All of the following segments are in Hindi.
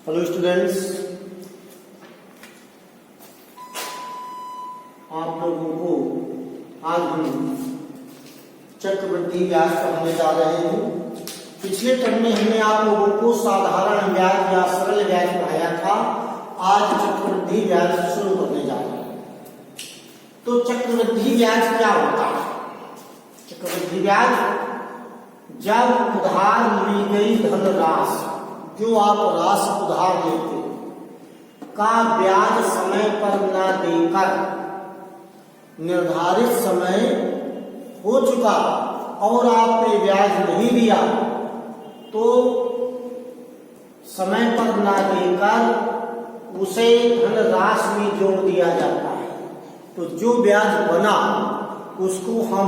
हेलो स्टूडेंट्स, आप लोगों को आज हम चक्रवृद्धि ब्याज पढ़ाने जा रहे हैं। पिछले टर्म में हमने आप लोगों को साधारण ब्याज या सरल ब्याज पढ़ाया था। आज चक्रवृद्धि ब्याज शुरू करने जा रहे हैं। तो चक्रवृद्धि ब्याज क्या होता है? चक्रवृद्धि ब्याज जब उधार ली गई धनराशि, जो आप राशि उधार लेते का ब्याज समय पर न देकर निर्धारित समय हो चुका और आपने ब्याज नहीं दिया तो समय पर न देकर उसे धनराशि में जोड़ दिया जाता है। तो जो ब्याज बना उसको हम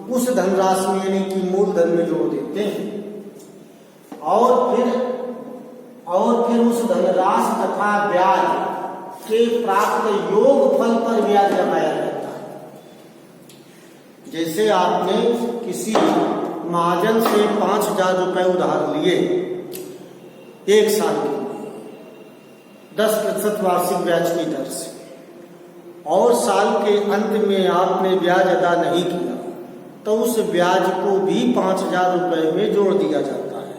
उस धनराशि में यानी कि मूलधन में जोड़ देते हैं और फिर उस धनराशि तथा ब्याज के प्राप्त योग फल पर ब्याज लगाया जाता है। जैसे आपने किसी महाजन से 5,000 रुपए उधार लिए एक साल के 10% वार्षिक ब्याज की दर से और साल के अंत में आपने ब्याज अदा नहीं किया तो उस ब्याज को भी 5,000 रुपए में जोड़ दिया जाता है।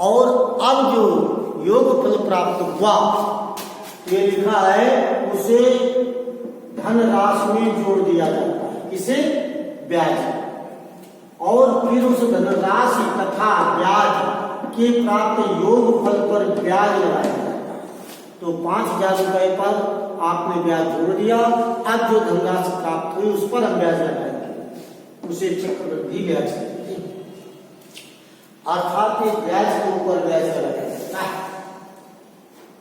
और अब जो योग फल प्राप्त हुआ ये लिखा है उसे धनराशि में जोड़ दिया जाता है। किसे? ब्याज। और फिर उस धनराशि तथा ब्याज के प्राप्त योग फल पर ब्याज लगाया जाता है। तो 5,000 रुपए पर आपने ब्याज जोड़ दिया, अब जो धनराशि प्राप्त हुई उस पर हम ब्याज लगाएंगे, उसे चक्रवृद्धि ब्याज कहते हैं। अर्थात ब्याज के ऊपर ब्याज लगाया जाता है।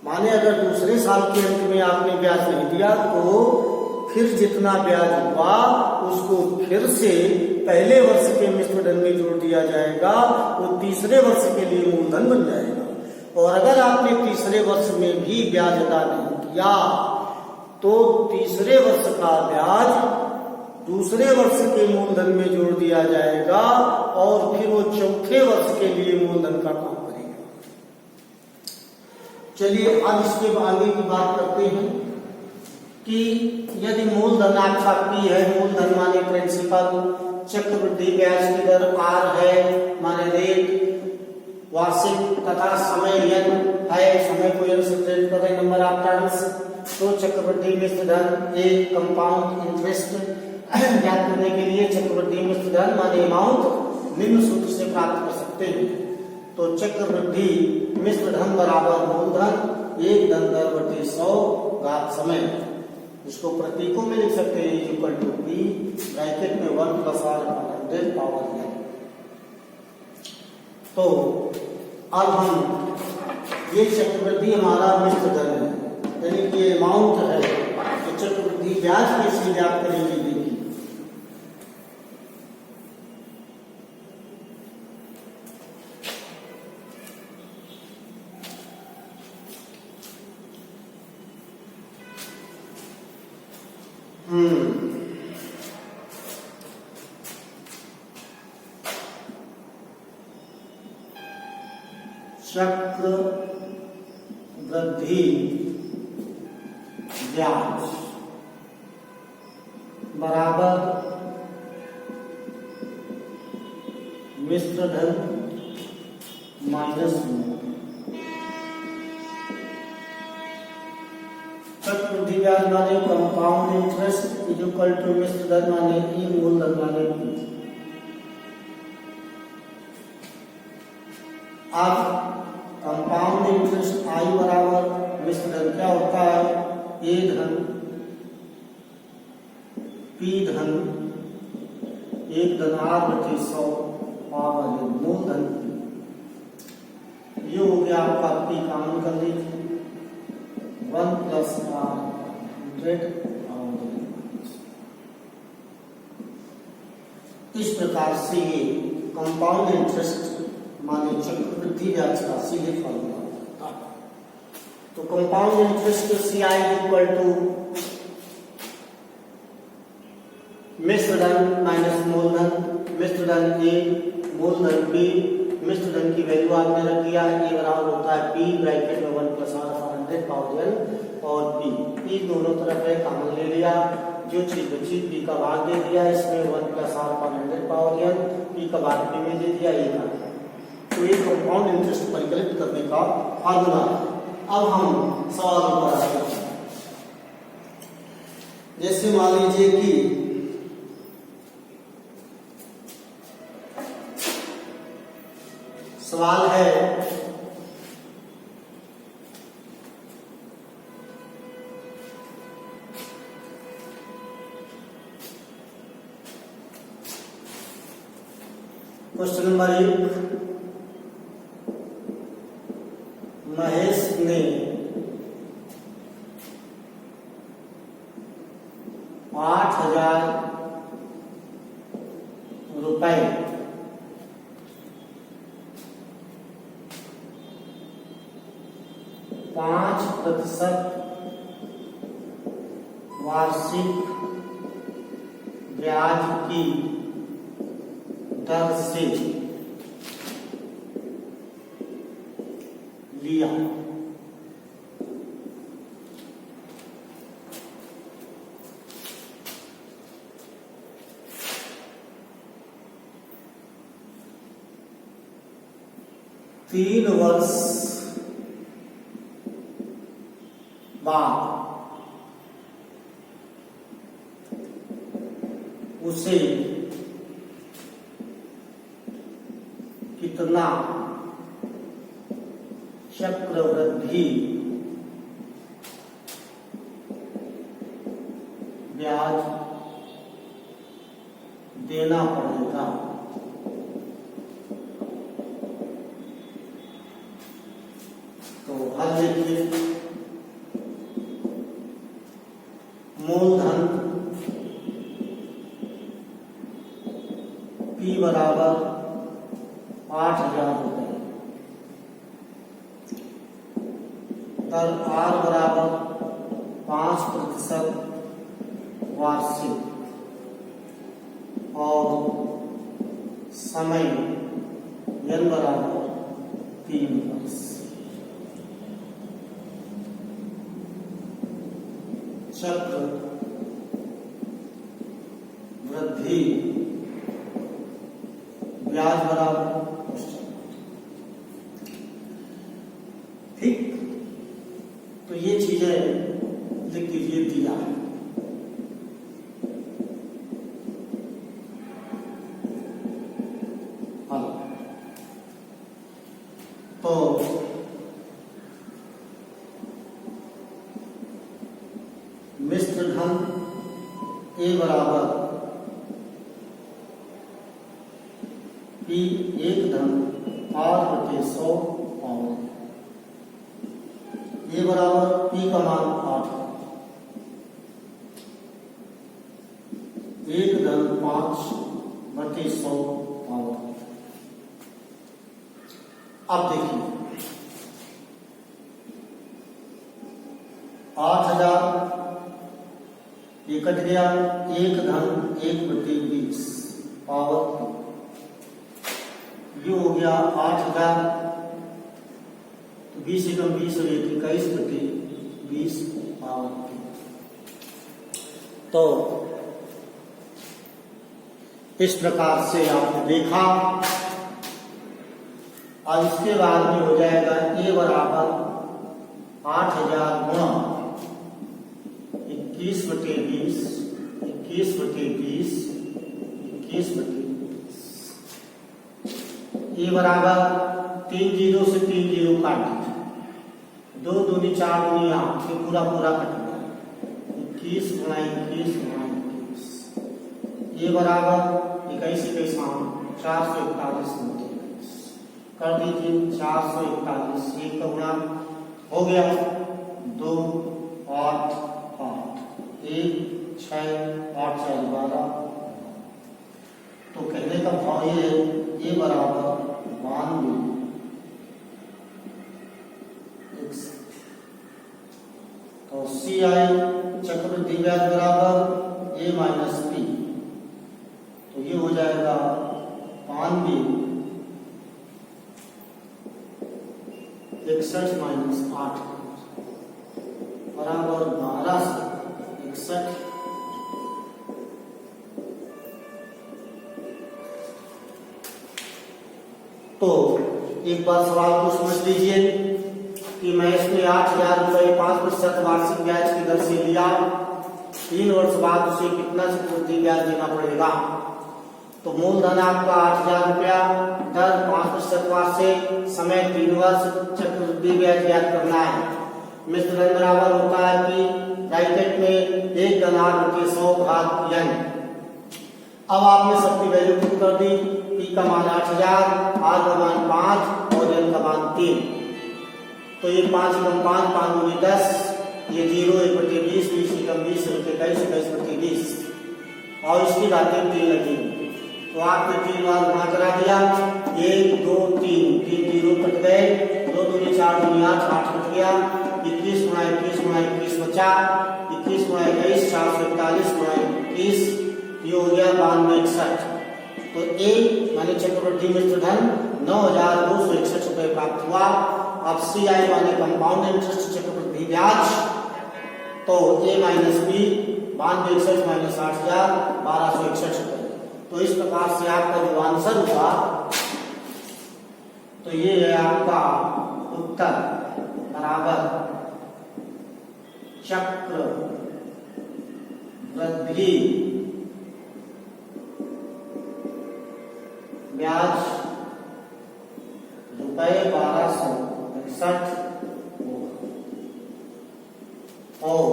माने अगर दूसरे साल के अंत में आपने ब्याज नहीं दिया तो फिर जितना ब्याज हुआ उसको फिर से पहले वर्ष के मिश्र धन में जोड़ दिया जाएगा, वो तीसरे वर्ष के लिए मूलधन बन जाएगा। और अगर आपने तीसरे वर्ष में भी ब्याज अदा नहीं किया तो तीसरे वर्ष का ब्याज दूसरे वर्ष के मूलधन में जोड़ दिया जाएगा और फिर वो चौथे वर्ष के लिए मूलधन का काम करेगा। चलिए अब इसके आगे की बात करते हैं कि यदि मूलधन आपका P है, मूलधन माने प्रिंसिपल, चक्रवृद्धि ब्याज की दर R है माने रेट, वार्षिक तथा समय N है, समय को N से ट्रेड कर रहे नंबर ऑफ टर्म्स, तो चक्रवृद्धि मिश्र धन एक कंपाउंड इंटरेस्ट ज्ञात करने के लिए चक्रवृद्धि मिश्र धन माने अमाउंट निम्न सूत्र से प्राप्त कर सकते हैं। तो चक्रवृद्धि मिश्र धन बराबर मूलधन एक धन दर बटे 100 घात समय। इसको प्रतीकों में लिख सकते हैं इक्वल टू P ब्रैकेट में 1 + R/100 पावर n। तो अब हम ये चक्रवृद्धि हमारा मिश्र धन है यानी कि अमाउंट है, तो चक्रवृद्धि ब्याज कैसे ज्ञात करेंगे देखिए। चक्रवृद्धि ब्याज बराबर मिश्र धन माइनस मूलधन। चक्रवृद्धि ब्याज माने कंपाउंड इंटरेस्ट इक्वल टू मिश्र धन माने E मूलधन माने P। अब कंपाउंड इंटरेस्ट I बराबर मिश्र धन क्या होता है? A धन P धन 1 धन R/100 पावर n मूलधन। ये हो गया आपका P कामन कर लीजिए 1 + R/100 पावर n। इस प्रकार से ये कंपाउंड इंटरेस्ट माने चक्रवृद्धि ब्याज का सीधे फॉर्मूला होता है। तो compound interest CI equal to मिश्र धन माइनस मूलधन, मिश्र धन A मूलधन B मिश्र धन n की वैल्यू आपने रख दिया। ए बराबर होता है p ब्रैकेट में 1 + r/100 पावर n और p दोनों तरफ है, कॉमन ले लिया। जो चीज बची p का भाग दे दिया इसमें 1 + r/100 पावर n, p का भाग p में दे दिया, a का। तो ये कंपाउंड इंटरेस्ट परिकलित करने का फार्मूला। अब हम सवाल पर आते हैं। जैसे मान लीजिए कि सवाल है क्वेश्चन नंबर 1, महेश ने 8,000 रुपए %5 वार्षिक ब्याज की दर से लिया। तीन वर्ष बाद उसे कितना चक्रवृद्धि ब्याज देना पड़ेगा। तो हल देखिए, मूलधन P बराबर 8,000 रुपए, दर R बराबर 5% वार्षिक और समय n बराबर 3 वर्ष। चक्र वृद्धि ब्याज बराबर, ठीक। तो ये चीजें लिख लीजिए, दिया है। तो मिश्र धन A बराबर P 1 धन R/100 पावर। A बराबर P का मान 8, 1 धन 5/100 पावर। अब देखिए 8,000 ये कट गया, 1 धन 1/20 पावर, ये हो गया 8,000। तो 20 एकम 20 और 21/20 पावर। तो इस प्रकार से आपने देखा। अब इसके बाद में हो जाएगा A बराबर 8,000 गुणा 21/20, 21/20, 21/20। A बराबर 3 0 से 3 0 काट दीजिए, 2 दूनी 4 दूनी 8, ये पूरा पूरा कट गया। 21 गुणा 21 गुणा 21। A बराबर 21 21 441 कर दीजिए, 441। 1 का गुणा हो गया 2 8 8, 1 6 8 4 12। तो कहने का भाव ये है, A बराबर 92। तो CI चक्रवृद्धि ब्याज बराबर A माइनस P। तो ये हो जाएगा 92 61 माइनस 8 बराबर 1261। तो एक बार सवाल को समझ लीजिए कि मैं इसमें 8,000 रुपये 5% वार्षिक ब्याज की दर से लिया, 3 वर्ष बाद उसे कितना चक्रवृद्धि ब्याज देना पड़ेगा। तो मूलधन आपका 8,000 रुपया, दर 5% वार्षिक, समय 3 वर्ष, चक्रवृद्धि ब्याज ज्ञात करना है। मिश्र धन बराबर होता है कि ब्रैकेट में 1/100 भाग n। अब आपने सबकी वैल्यू पुट कर दी। पी का मान 8,000, आर का मान 5 और एन का मान 3। तो ये 5 कम 5, 5 दूनी 10, ये 0 1/20, 20 कम 20, 21, 21/20 और इसकी घातें 3 लगेंगी। तो आपने 3 बार गुणा करा दिया, 1 2 3, 3 0 कट गए, 2 दूनी 4 दूनी 8, 8 कट गया, 21 गुणा 21 गुणा 21 बचा, 21 गुणा 21 441 गुणा 21, ये हो गया 9261। तो ए माने चक्रवृद्धि मिश्र धन 9,261 रुपये प्राप्त हुआ। अब सी आई माने कंपाउंड इंटरेस्ट चक्रवृद्धि ब्याज, तो ए माइनस बी 9261 माइनस 8,000 1261 रुपये। तो इस प्रकार से आपका जो आंसर हुआ, तो ये है आपका उत्तर बराबर चक्रवृद्धि ब्याज रुपये 1261। और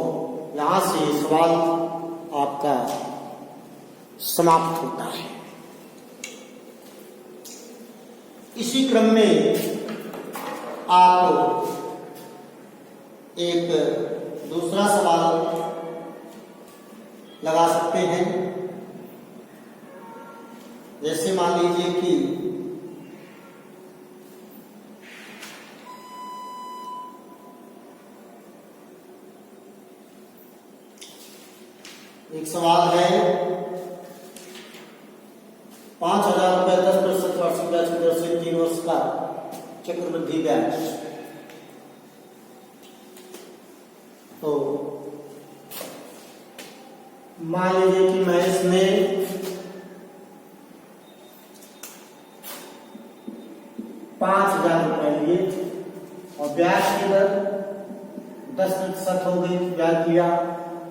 यहां से सवाल आपका समाप्त होता है। इसी क्रम में आप एक दूसरा सवाल लगा सकते हैं। जैसे मान लीजिए कि एक सवाल है 5,000 रुपये 10% वार्षिक ब्याज की दर से 3 वर्ष का चक्रवृद्धि ब्याज। तो मान लीजिए कि मैं इसमें 5,000 रुपए लिए और ब्याज की दर 10% हो गई, ब्याज दिया,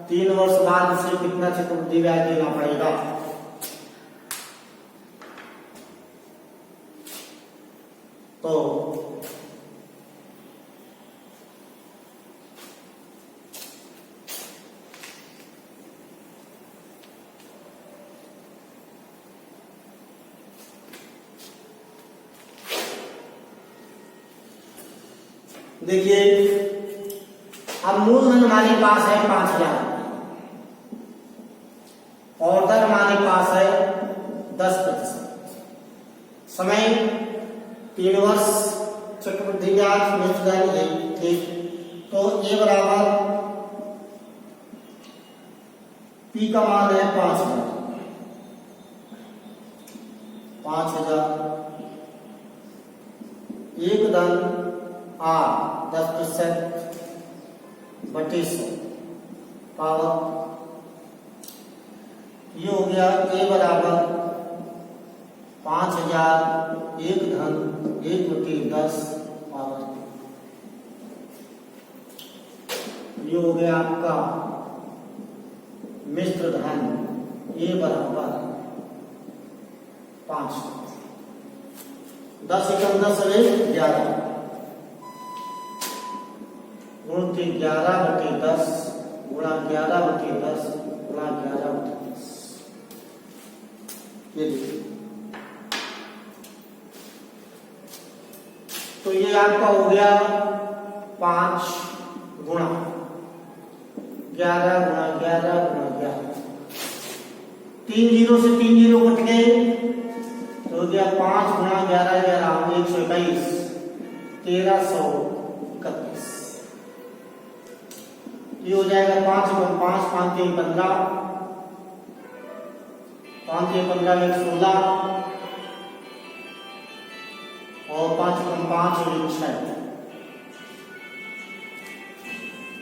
3 वर्ष बाद इसे कितना चक्रवृद्धि ब्याज देना पड़ेगा। तो देखिए, अब मूलधन हमारे पास है 5,000 और दर हमारे पास है 10%, समय 3 वर्ष, चक्रवृद्धि ब्याज मिश्र धन है, ठीक। तो ए बराबर पी का मान है 5,000, एक धन आर 10% बटे 100 पावर, ये हो गया ए बराबर 5,000 एक धन 1/10 पावर, ये हो गया आपका मिश्र धन ए बराबर 5। 10 एकम 10 11 गुण के 11/10 गुणा 11/10 गुणा 11/10। ये देखिए, तो ये आपका हो गया 5 गुणा 11 गुणा 11 गुणा 11, 3 0 से 3 0 कट गए, तो हो गया 5 गुणा 11 11 121, 1331। ये हो जाएगा 5 गुणा 5 5 3 15, 5 3 15 1 16 और 5 गुणा 5 1 6,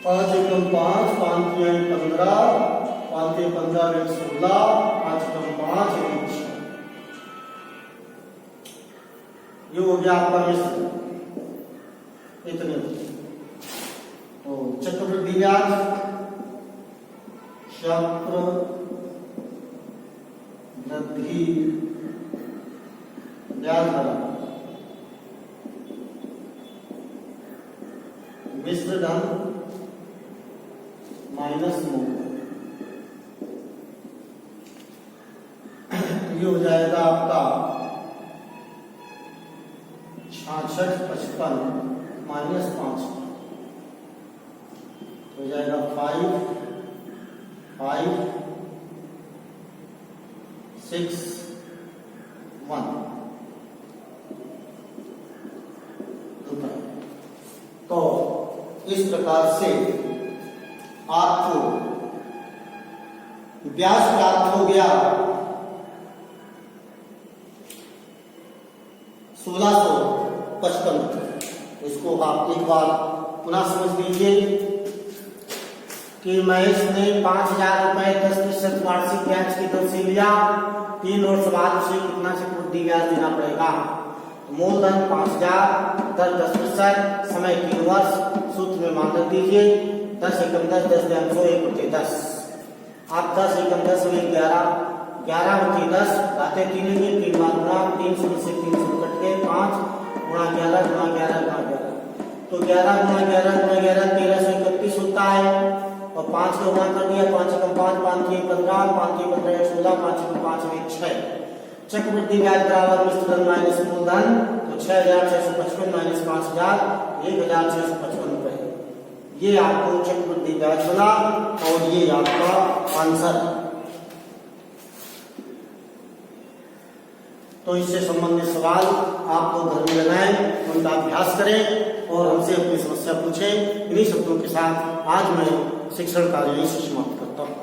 5 एकम 5, 5 तिहाई 15, 5 तिहाई 15 एक 16, 5 एकम 5 एक 6। ये हो गया आपका मिश्र, इतने तो चक्रवृद्धि ब्याज, चक्रवृद्धि ब्याज दर मिश्र धन माइनस मूल, ये हो जाएगा आपका 6655 माइनस 5 हो जाएगा 5 5 6 1। तो इस प्रकार से आपको ब्याज प्राप्त हो गया 1655। इसको आप एक बार पुनः समझ लीजिए कि महेश ने 5000 रुपए 10% वार्षिक ब्याज की दर से लिया, 3 वर्ष बाद उसे कितना चक्रवृद्धि ब्याज देना पड़ेगा। मूलधन 5000, दर 10%, समय 3 वर्ष, सूत्र में मान रख दीजिए 10 एकम 10, 10 × 100 1 × 10। आप 10 एकम 10 में 11, 11 × 10 आते 3 लेंगे, 3 बार गुणा, 300 से 300 कट के 5 गुणा 11 गुणा 11 गुणा 11, तो 11 गुणा 11 गुणा 11 1331 होता है। और 5 का गुणा कर दिया, 5 एकम 5, 5 तिहाई 15, 5 तिहाई 15 एक 16, 5 एकम 5 एक 6। चक्रवृद्धि ब्याज बराबर मिश्र धन माइनस मूलधन, तो 6655 माइनस 5000 1655 रुपए। ये आपको चक्रवृद्धि ब्याज बना और ये आपका आंसर। तो इससे संबंधित सवाल आपको घर में लगाएं, उनका अभ्यास करें और हमसे अपनी समस्या पूछें। इन्हीं शब्दों के साथ आज मैं शिक्षण कार्य समाप्त करता हूँ।